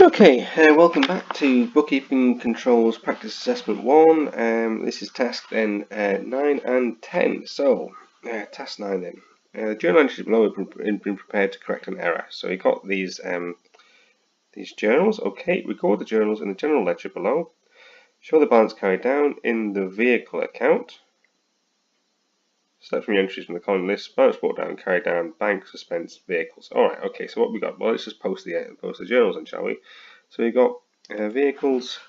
Okay, welcome back to Bookkeeping Controls Practice Assessment 1. This is task then 9 and 10. So, task 9 then. The journal entries below have been prepared to correct an error. So you got these journals. Okay, record the journals in the general ledger below. Show the balance carried down in the vehicle account. Select from your entries from the column list. Balance brought down, carried down, bank, suspense, vehicles. Alright, okay, so what we got? Well, let's just post the journals then, shall we? So we've got vehicles,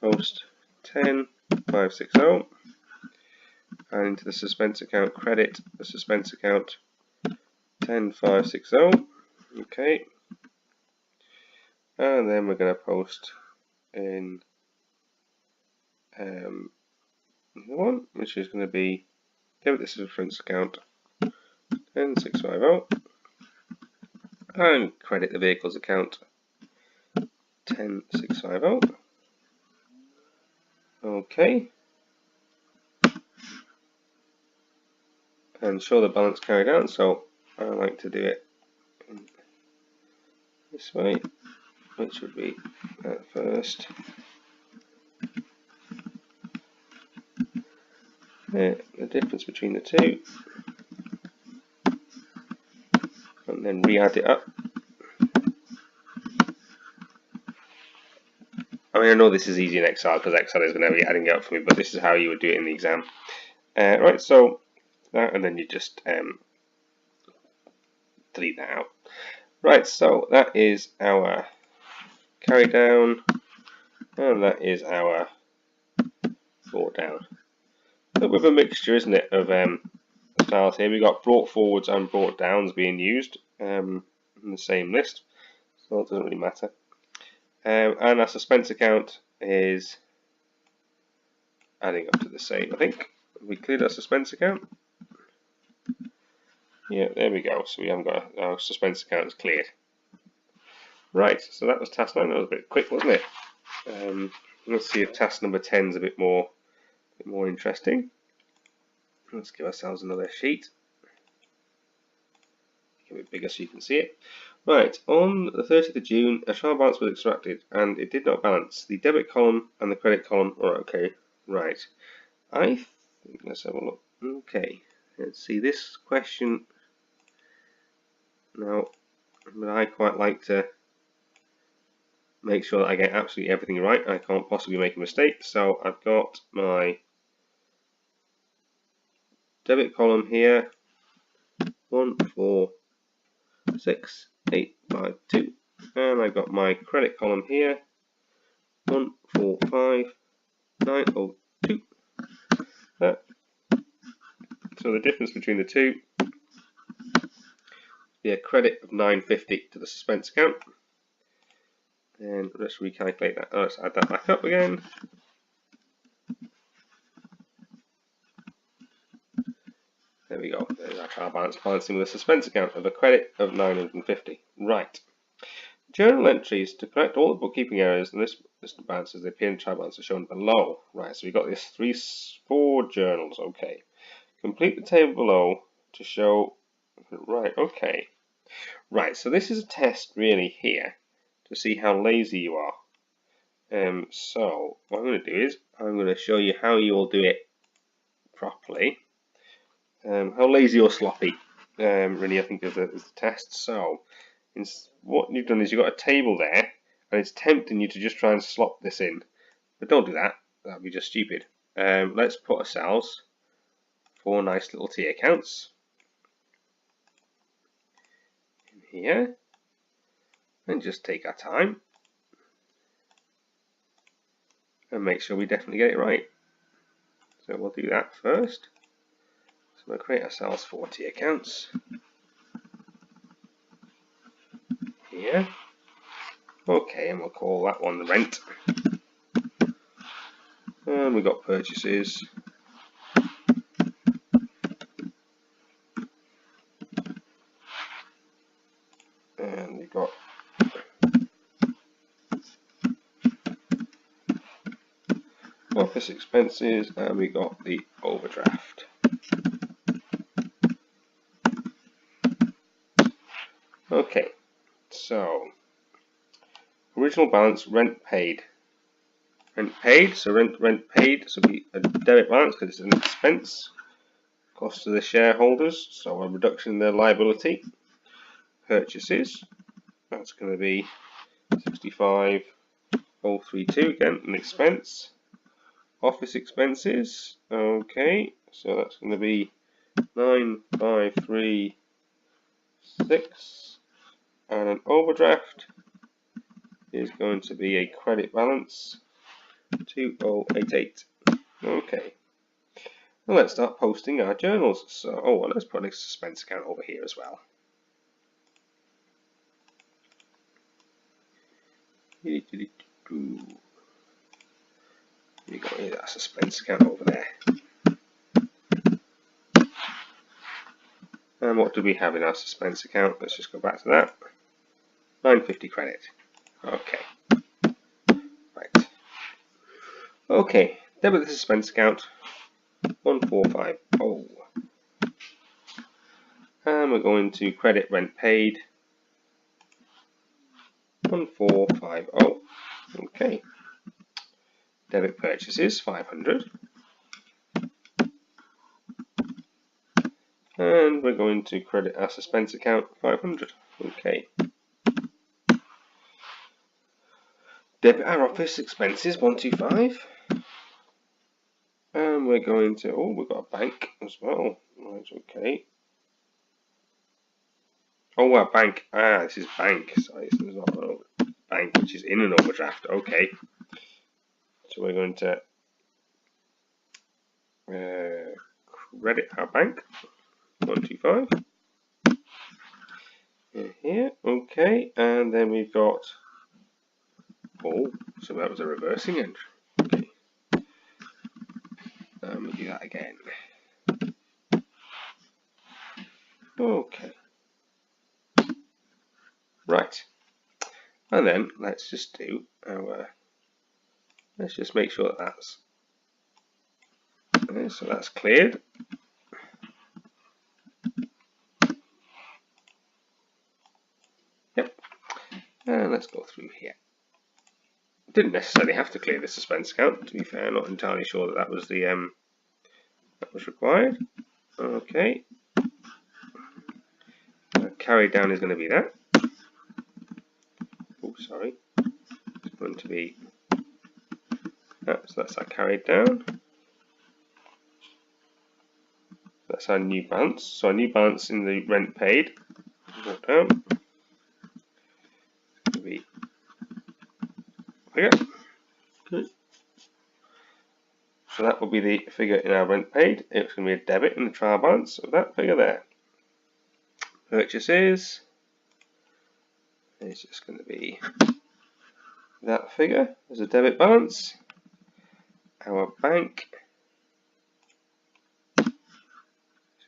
post 10560, and into the suspense account, credit the suspense account 10560. Okay, and then we're going to post in the one, which is going to be debit the suspense account 10650, and credit the vehicles account 10650. Okay, and show the balance carried out. So I like to do it this way, which would be at first the difference between the two, and then re-add it up. I mean, I know this is easy in Excel because Excel is going to be adding it up for me, but this is how you would do it in the exam. Right, so that, and then you just delete that out. Right, so that is our carry down, and that is our brought down. A little bit of a mixture, isn't it, of styles here. We've got brought forwards and brought downs being used in the same list, so it doesn't really matter. And our suspense account is adding up to the same. I think we cleared our suspense account. Yeah, there we go. So we haven't got our suspense account is cleared. Right, so that was task 9. That was a bit quick, wasn't it? Let's see if task number 10 is a bit more interesting. Let's give ourselves another sheet. Make it a bit bigger so you can see it. Right, on the 30th of June, a trial balance was extracted and it did not balance. The debit column and the credit column are okay. Right, I think, let's have a look. Okay, let's see this question. Now, I quite like to make sure that I get absolutely everything right. I can't possibly make a mistake. So I've got my debit column here, 146,852, and I've got my credit column here, 145,902. So the difference between the two be a credit of 950 to the suspense account. And let's recalculate that. Let's add that back up again. There we go. There's our trial balance balancing with a suspense account of a credit of 950. Right. Journal entries to correct all the bookkeeping errors and list of balances they appear in trial balance are shown below. Right. So we've got these 4 journals. Okay. Complete the table below to show. Right. Okay. Right. So this is a test really here to see how lazy you are. So what I'm going to do is I'm going to show you how you will do it properly. How lazy or sloppy, really, I think is the test. So what you've done is you've got a table there, and it's tempting you to just try and slop this in, but don't do that. That'd be just stupid. Let's put ourselves 4 nice little T accounts in here, and just take our time and make sure we definitely get it right. So we'll do that first. So we'll create ourselves 4 T accounts here. Okay, and we'll call that one the rent. And we've got purchases. And we've got office expenses, and we got the overdraft. Okay, so Original balance, rent paid. Rent paid, so rent paid, so be a debit balance because it's an expense. Cost to the shareholders, so a reduction in their liability. Purchases, that's going to be 65,032, again an expense. Office expenses, okay, so that's going to be 9536, and an overdraft is going to be a credit balance 2088. Okay, well, let's start posting our journals. So, well, let's put a suspense account over here as well. Here we go, here's our suspense account over there. And what do we have in our suspense account? Let's just go back to that. 950 credit. Okay. Right. Okay, debit the suspense account 1450. And we're going to credit rent paid 1450. Okay. Debit purchases 500. And we're going to credit our suspense account 500. Okay. Debit our office expenses 125. And we're going to, oh, we've got a bank as well. Right, okay. Oh, our bank. Ah, this is bank. Sorry, this is not a bank, which is in an overdraft. Okay. So we're going to credit our bank 125. In here. Okay. And then we've got, oh, so that was a reversing entry. Okay. We'll do that again. Okay. Right. And then let's just do our, let's just make sure that that's, okay, so that's cleared. Yep. And let's go through here. Didn't necessarily have to clear the suspense account, to be fair. Not entirely sure that that was the that was required. Okay. Carried down is going to be that. Oh, sorry. It's going to be that. So that's our carried down. That's our new balance. So our new balance in the rent paid. Go down. It's going to be figure. Okay. So that will be the figure in our rent paid. It's going to be a debit in the trial balance of that figure there. Purchases. It's just going to be that figure as a debit balance. Our bank. It's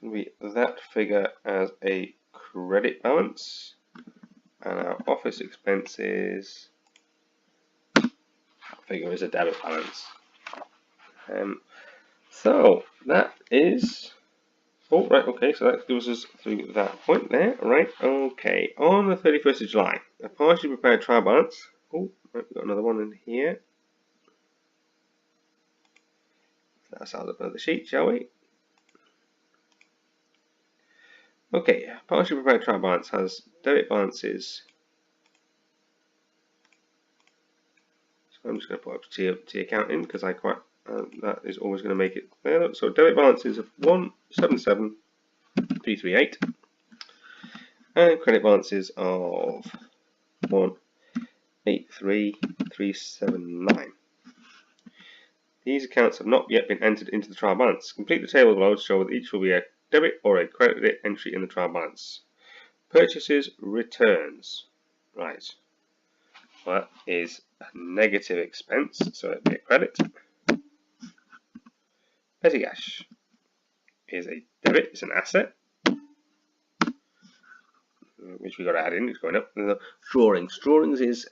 going to be that figure as a credit balance. And our office expenses. That figure is a debit balance. So that is, oh right, okay, so that gives us through that point there, right, okay. On the 31st of July, a partially prepared trial balance, oh, right, we've got another one in here. That's out of the sheet, shall we? Okay, partially prepared trial balance has debit balances. So I'm just going to put up T account in because I quite, that is always going to make it clear. So debit balances of 177,338 and credit balances of 183,379. These accounts have not yet been entered into the trial balance. Complete the table below to show that each will be a debit or a credit entry in the trial balance. Purchases, returns. Right. Well, that is a negative expense, so it'd be a credit. Petty cash is a debit, it's an asset, which we got to add in, it's going up. Drawings. Drawings is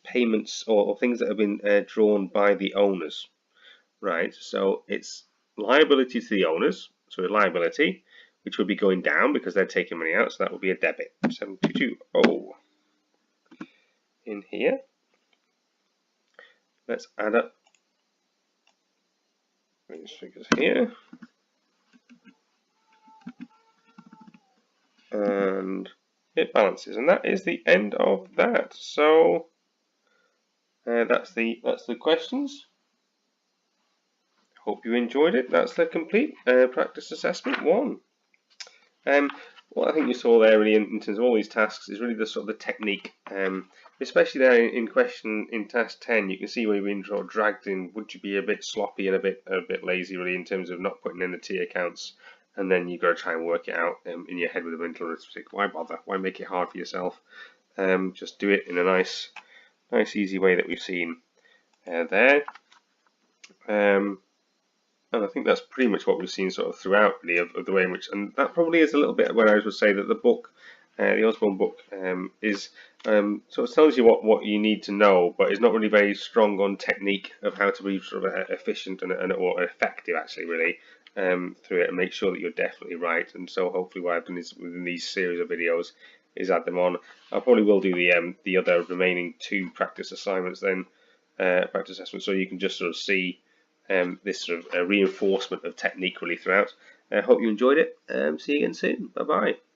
payments or things that have been drawn by the owners. Right, so it's liability to the owners, so a liability, which would be going down because they're taking money out, so that would be a debit. 7220. in here. Let's add up these figures here. And it balances, and that is the end of that. So that's the questions. Hope you enjoyed it. That's the complete practice assessment 1. What I think you saw there really in terms of all these tasks is really the sort of the technique, especially there in question in task 10. You can see where you've been sort of dragged in. Would you be a bit sloppy and a bit lazy really in terms of not putting in the T accounts, and then you've got to try and work it out in your head with a mental arithmetic. Why bother? Why make it hard for yourself? Just do it in a nice easy way that we've seen there. And I think that's pretty much what we've seen sort of throughout, really, of the way in which, and that probably is a little bit where I would say that the book, the Osborne book, is sort of tells you what you need to know, but is not really very strong on technique of how to be sort of efficient or effective, actually, really, through it, and make sure that you're definitely right. And so hopefully what I've done is within these series of videos is add them on. I probably will do the other remaining 2 practice assignments then, practice assessments, so you can just sort of see this sort of reinforcement of technique really throughout. I hope you enjoyed it. See you again soon. Bye bye.